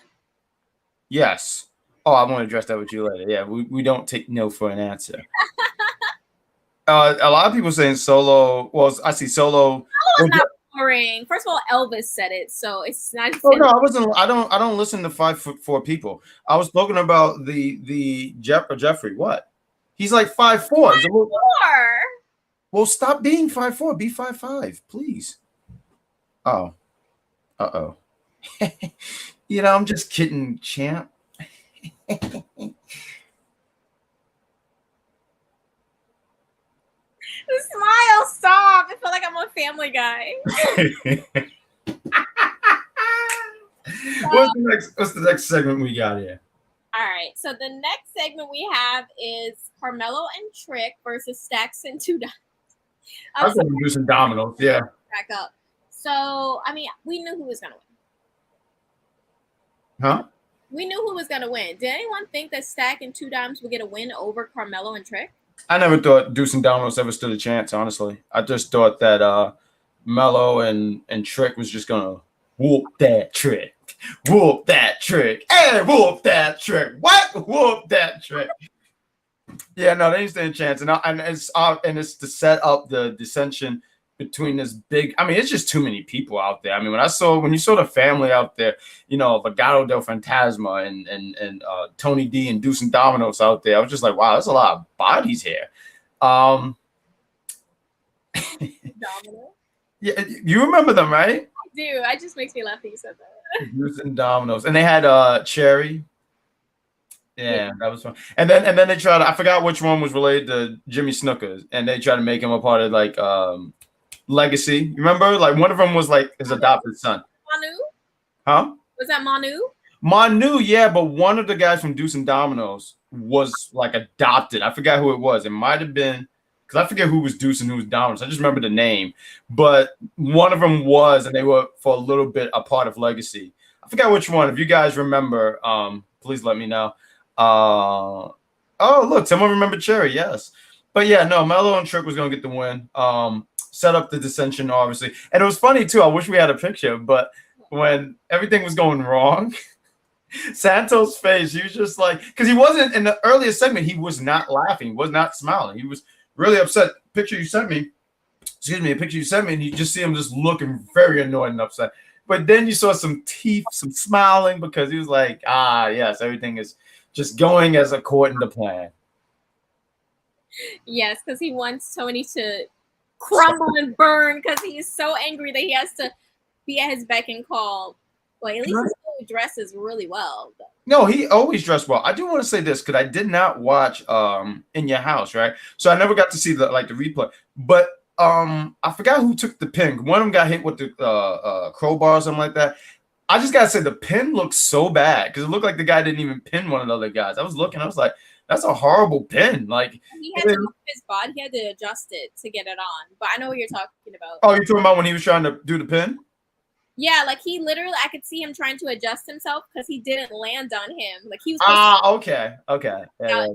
Yes. Oh, I want to address that with you later. Yeah, we don't take no for an answer. A lot of people saying Solo. Well, I see Solo. Solo's not boring. First of all, Elvis said it, so it's not. Oh no, I wasn't. I don't listen to 5'4" people. I was talking about the Jeffrey. What? He's like 5'4". He's a little, 4. well, stop being 5'4". Be 5'5", please. Oh. Uh-oh. You know, I'm just kidding, champ. The smile, stop. I feel like I'm on Family Guy. What's the next segment we got here? All right. So the next segment we have is Carmelo and Trick versus Stacks and Two Dimes. I was going to do some dominoes. Yeah. Back up. So, I mean, we knew who was going to win. Huh? We knew who was going to win. Did anyone think that Stack and Two Dimes would get a win over Carmelo and Trick? I never thought Deuce and Domino's ever stood a chance, honestly. I just thought that Mello and Trick was just going to whoop that Trick. Whoop that Trick. Hey, whoop that Trick. What? Whoop that Trick. Yeah, no, they didn't stand a chance. And it's to set up the dissension between this big. I mean, it's just too many people out there. I mean, when you saw the family out there, you know, Legado del Fantasma and Tony D and Deuce and Domino's out there, I was just like, wow, there's a lot of bodies here. Domino? Yeah, you remember them, right? I do. It just makes me laugh that you said that. Deuce and Domino's, and they had Cherry. Yeah, that was fun. And then they tried. I forgot which one was related to Jimmy Snuka, and they tried to make him a part of like Legacy. You remember? Like one of them was like his adopted son. Manu? Huh? Was that Manu? Manu, yeah, but one of the guys from Deuce and Domino's was like adopted. I forgot who it was. It might have been because I forget who was Deuce and who was Domino's. I just remember the name. But one of them was, and they were for a little bit a part of Legacy. I forgot which one. If you guys remember, please let me know. Oh, look, someone remembered Cherry. Yes. But yeah, no, Mello and Trick was going to get the win. Set up the dissension, obviously. And it was funny, too. I wish we had a picture, but when everything was going wrong, Santos' face, he was just like, because he wasn't in the earlier segment, he was not laughing, was not smiling. He was really upset. A picture you sent me, and you just see him just looking very annoyed and upset. But then you saw some teeth, some smiling, because he was like, yes, everything is just going as according to plan. Yes, because he wants Tony to crumble and burn because he is so angry that he has to be at his beck and call. Well, at least he dresses really well. No, he always dressed well. I do want to say this because I did not watch In Your House, right? So I never got to see the replay. But I forgot who took the pin. One of them got hit with the crowbar or something like that. I just gotta say the pin looks so bad because it looked like the guy didn't even pin one of the other guys. I was looking, I was like, that's a horrible pin. Like he had to move his body, he had to adjust it to get it on. But I know what you're talking about. Oh, you're talking about when he was trying to do the pin? Yeah, like he literally, I could see him trying to adjust himself because he didn't land on him. Like he was okay. Yeah. Land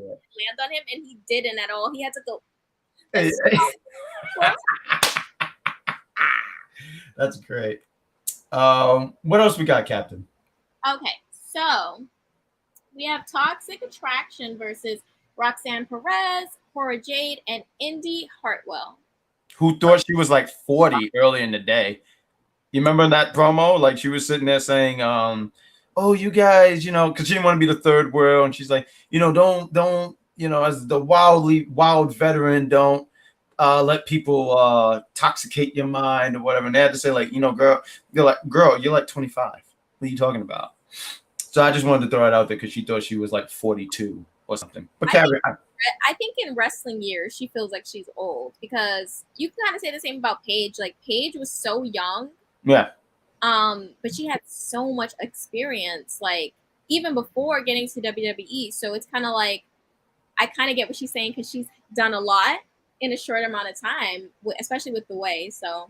on him, and he didn't at all. He had to go. Hey. That's great. What else we got, Captain? Okay, so we have Toxic Attraction versus Roxanne Perez, Cora Jade, and Indi Hartwell. Who thought she was like 40 early in the day? You remember that promo? Like she was sitting there saying, "Oh, you guys, you know," because she didn't want to be the third wheel, and she's like, you know, don't, you know, as the wild veteran, don't let people toxicate your mind or whatever. And they had to say, like, you know, girl, you're like 25. What are you talking about? So I just wanted to throw it out there because she thought she was like 42 or something. But I think in wrestling years, she feels like she's old because you can kind of say the same about Paige. Like Paige was so young. Yeah. But she had so much experience, like even before getting to WWE. So it's kind of like I kind of get what she's saying because she's done a lot in a short amount of time, especially with the way. So.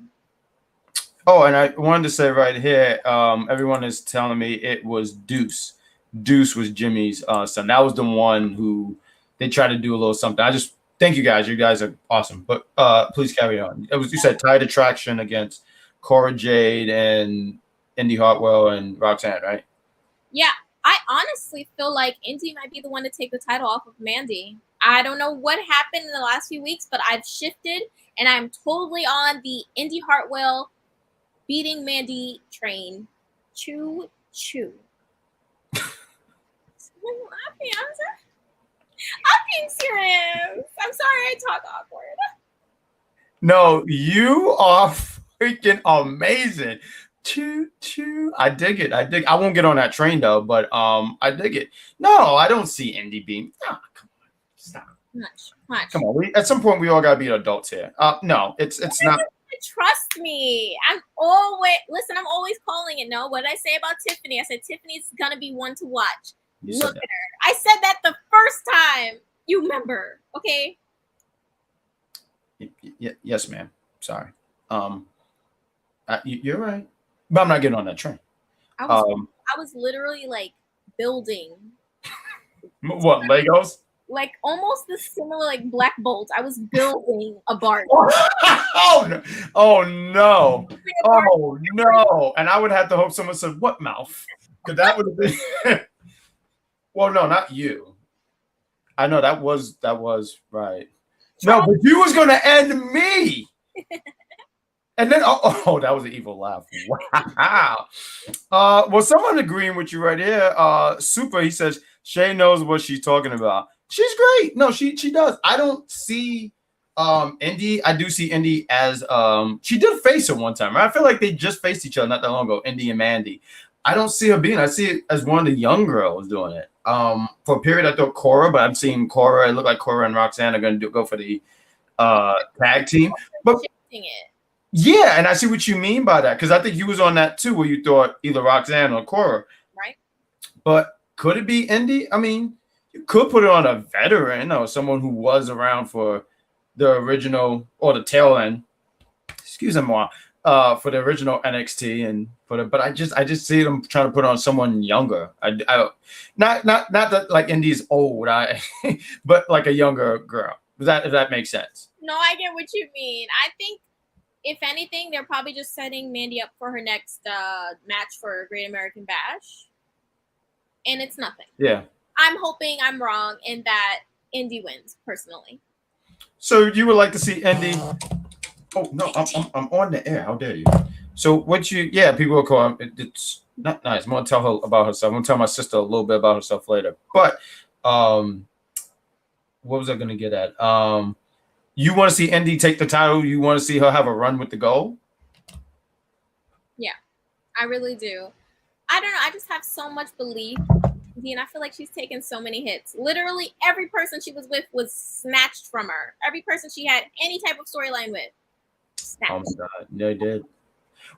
Oh, and I wanted to say right here, everyone is telling me it was Deuce. Deuce was Jimmy's son. That was the one who they try to do a little something. I just thank you guys. You guys are awesome. But please carry on. It was you said tied attraction against Cora, Jade, and Indi Hartwell and Roxanne, right? Yeah, I honestly feel like Indi might be the one to take the title off of Mandy. I don't know what happened in the last few weeks, but I've shifted, and I'm totally on the Indi Hartwell beating Mandy train. Choo choo. I'm being serious. I'm sorry I talk awkward. No, you are freaking amazing. Choo choo. I dig it. I won't get on that train though, but I dig it. No, I don't see Indi being. Oh, come on, stop. Much. Come on. At some point we all gotta be adults here. No, it's not. Trust me. I'm always calling it. No, what did I say about Tiffany? I said Tiffany's gonna be one to watch. Look at her. I said that the first time. You remember, okay? Yes, ma'am. Sorry. You're right, but I'm not getting on that train. I was literally like building. What, Legos? Like almost the similar like Black Bolt. I was building a Barbie. Oh no! Oh no! Oh no! And I would have to hope someone said, "What mouth?" Because that would have been. Well, no, not you. I know that was right. No, but you was gonna end me. And then that was an evil laugh. Wow. Well, someone agreeing with you right here. Super, he says Shay knows what she's talking about. She's great. No, she does. I don't see Indi. I do see Indi as she did face her one time. Right? I feel like they just faced each other not that long ago, Indi and Mandy. I don't see her being. I see it as one of the young girls doing it. For a period, I thought Cora, but I'm seeing Cora. It looked like Cora and Roxanne are going to go for the tag team. But yeah, and I see what you mean by that because I think you was on that too, where you thought either Roxanne or Cora. Right. But could it be Indi? I mean, you could put it on a veteran or someone who was around for the original or the tail end. Excuse me, for the original NXT and but I just see them trying to put on someone younger. I not that like Indi's old, but like a younger girl. If that makes sense. No, I get what you mean. I think if anything, they're probably just setting Mandy up for her next match for Great American Bash, and it's nothing. Yeah. I'm hoping I'm wrong and that Indi wins personally. So you would like to see Indi? Oh no, I'm on the air. How dare you? So people will call him. It's not nice. I'm gonna tell her about herself. I'm gonna tell my sister a little bit about herself later. But what was I gonna get at? You want to see Indi take the title? You want to see her have a run with the gold? Yeah, I really do. I don't know. I just have so much belief. And I feel like she's taken so many hits. Literally every person she was with was snatched from her. Every person she had any type of storyline with. Snatched. Oh my God, they did.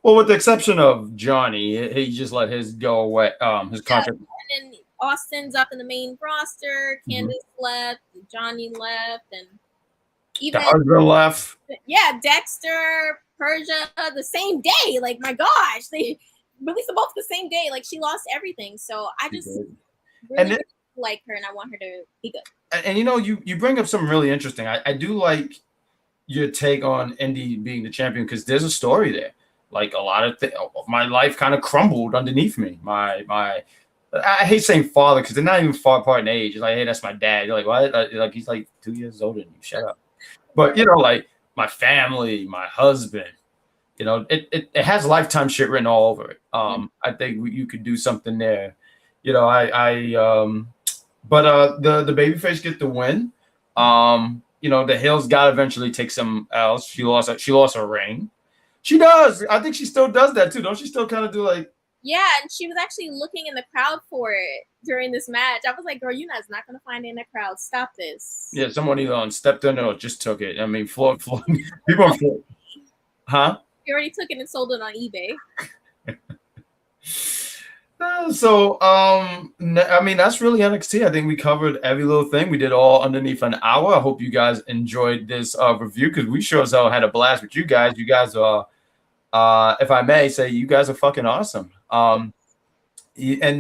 Well, with the exception of Johnny, he just let his go away. His contract. And then Austin's up in the main roster. Candace left. Johnny left, and even the husband left. Yeah, Dexter, Persia, the same day. Like my gosh, they released them both the same day. Like she lost everything. So I just really like her, and I want her to be good. And you bring up something really interesting. I do like your take on Indi being the champion because there's a story there. Like a lot of my life kind of crumbled underneath me. I hate saying father because they're not even far apart in age. It's like, hey, that's my dad. You're like, what? Like he's like 2 years older than you. Shut up. But like my family, my husband. It has lifetime shit written all over it. I think you could do something there. But the babyface get the win. The Hills got to eventually take some else. She lost her ring. She does. I think she still does that too. Don't she still kind of do like? Yeah, and she was actually looking in the crowd for it during this match. I was like, girl, you're not going to find it in the crowd. Stop this. Yeah, someone either stepped in or just took it. I mean, Floyd, people are Floyd. Huh? You already took it and sold it on eBay. I mean, that's really NXT. I think we covered every little thing. We did all underneath an hour. I hope you guys enjoyed this review because we sure as hell had a blast with you guys. You guys are, if I may say, you guys are fucking awesome. And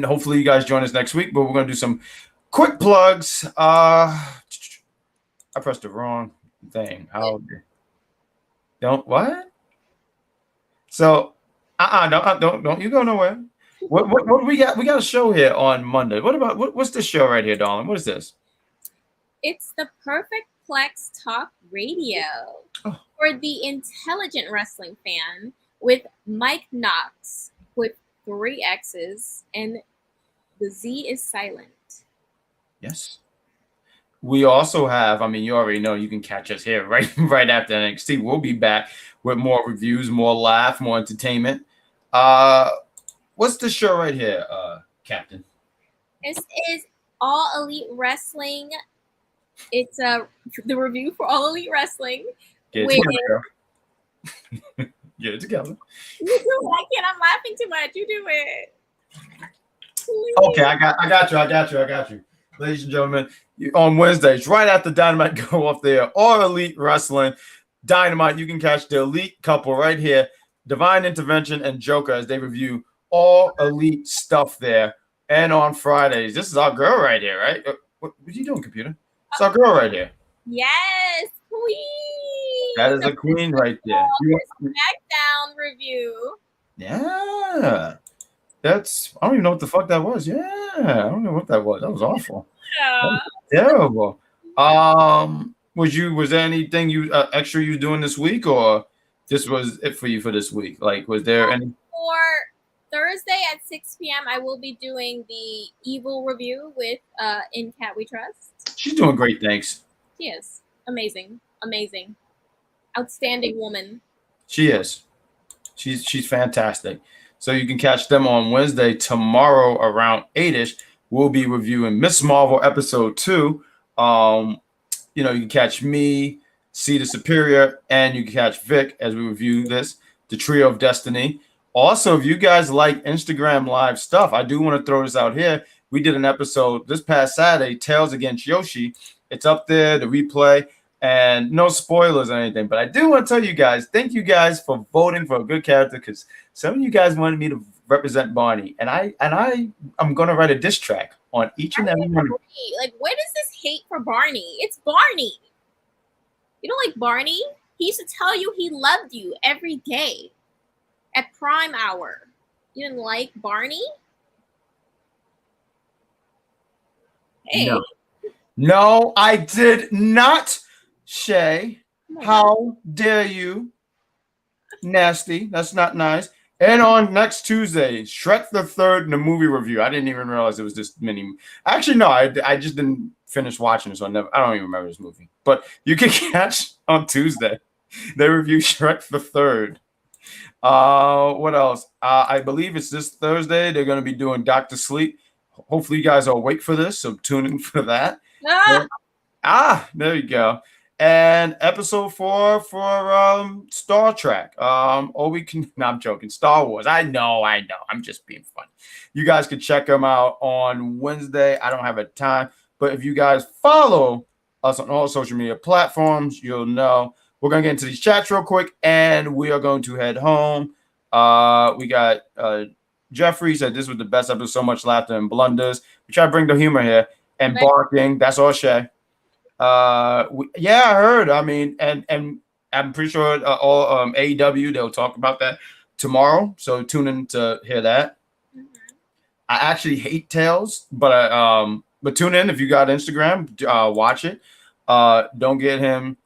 hopefully you guys join us next week. But we're going to do some quick plugs. I pressed the wrong thing. How? Don't what? So, don't you go nowhere. What we got? We got a show here on Monday. What's this show right here, darling? What is this? It's the Perfect Plex Talk Radio for the intelligent wrestling fan with Mike Knox with 3 X's and the Z is silent. Yes. We also have, I mean, you already know you can catch us here right after NXT. We'll be back with more reviews, more laugh, more entertainment. What's the show right here, Captain? This is All Elite Wrestling. It's the review for All Elite Wrestling. Get it together. Get it together. You do like it. I'm laughing too much. You do it. Please. Okay, I got you. Ladies and gentlemen, on Wednesdays, right after Dynamite go off there, All Elite Wrestling, Dynamite, you can catch the elite couple right here, Divine Intervention and Joker, as they review all elite stuff there. And on Fridays, this is our girl right here, right? What are you doing, computer? It's our girl right here. Yes, queen. That is a queen right there. SmackDown review. Yeah. I don't even know what the fuck that was. Yeah. I don't know what that was. That was awful. Yeah. Terrible. Was there anything extra you doing this week, or this was it for you for this week? Like, was there any for Thursday at 6 p.m. I will be doing the Evil review with In Cat We Trust. She's doing great, thanks. She is amazing, outstanding woman. She is. She's fantastic. So you can catch them on Wednesday. Tomorrow around 8ish, we'll be reviewing Miss Marvel episode 2. You can catch me, See the Superior, and you can catch Vic as we review this, the Trio of Destiny. Also, if you guys like Instagram live stuff, I do want to throw this out here. We did an episode this past Saturday, Tails Against Yoshi. It's up there, the replay, and no spoilers or anything. But I do want to tell you guys, thank you guys for voting for a good character, because some of you guys wanted me to represent Barney, and I'm gonna write a diss track on each and every one. Like, where does this hate for Barney? It's Barney. You don't like Barney? He used to tell you he loved you every day at prime hour. You didn't like Barney? Hey. No, I did not, Shay. How dare you? Nasty. That's not nice. And on next Tuesday, Shrek the Third in the movie review. I didn't even realize it was this many. Actually, no, I just didn't finish watching it, so I don't even remember this movie. But you can catch on Tuesday. They review Shrek the Third. What else? I believe it's this Thursday. They're going to be doing Dr. Sleep. Hopefully, you guys are awake for this, so tune in for that. There you go. And episode 4 for Star Trek. I'm joking. Star Wars. I know. I'm just being funny. You guys can check them out on Wednesday. I don't have a time, but if you guys follow us on all social media platforms, you'll know. We're gonna get into these chats real quick, and we are going to head home. We got Jeffrey said this was the best episode. So much laughter and blunders. We try to bring the humor here and barking. That's all, Shay. I heard. I mean, and I'm pretty sure all AEW, they'll talk about that tomorrow. So tune in to hear that. Mm-hmm. I actually hate Tails, but tune in if you got Instagram. Watch it. Don't get him.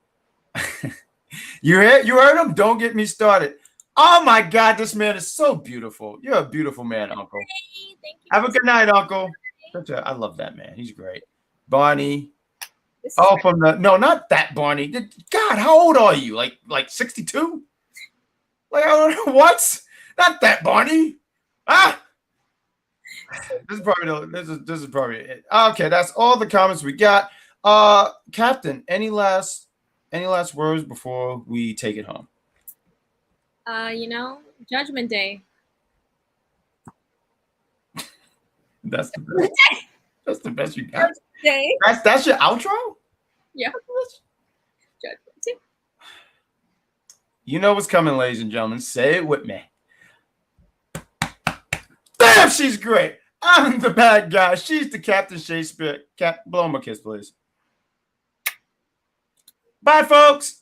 You heard him. Don't get me started. Oh my God, this man is so beautiful. You're a beautiful man, Uncle. Hey, thank you. Have a good night, Uncle. I love that man. He's great. Barney. Not that Barney. God, how old are you? Like 62? Like, I don't know what? Not that Barney. This is probably it. Okay, that's all the comments we got. Captain, any last words before we take it home? Judgment Day. That's the best. That's the best you got. Judgment Day. That's your outro? Yeah. Judgment Day. You know what's coming, ladies and gentlemen. Say it with me. Damn, she's great. I'm the bad guy. She's the Captain Shaykespeare. Blow him a kiss, please. Bye, folks.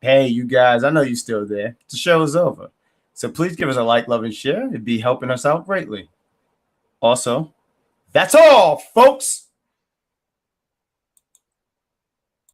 Hey, you guys, I know you're still there. The show is over. So please give us a like, love, and share. It'd be helping us out greatly. Also, that's all, folks.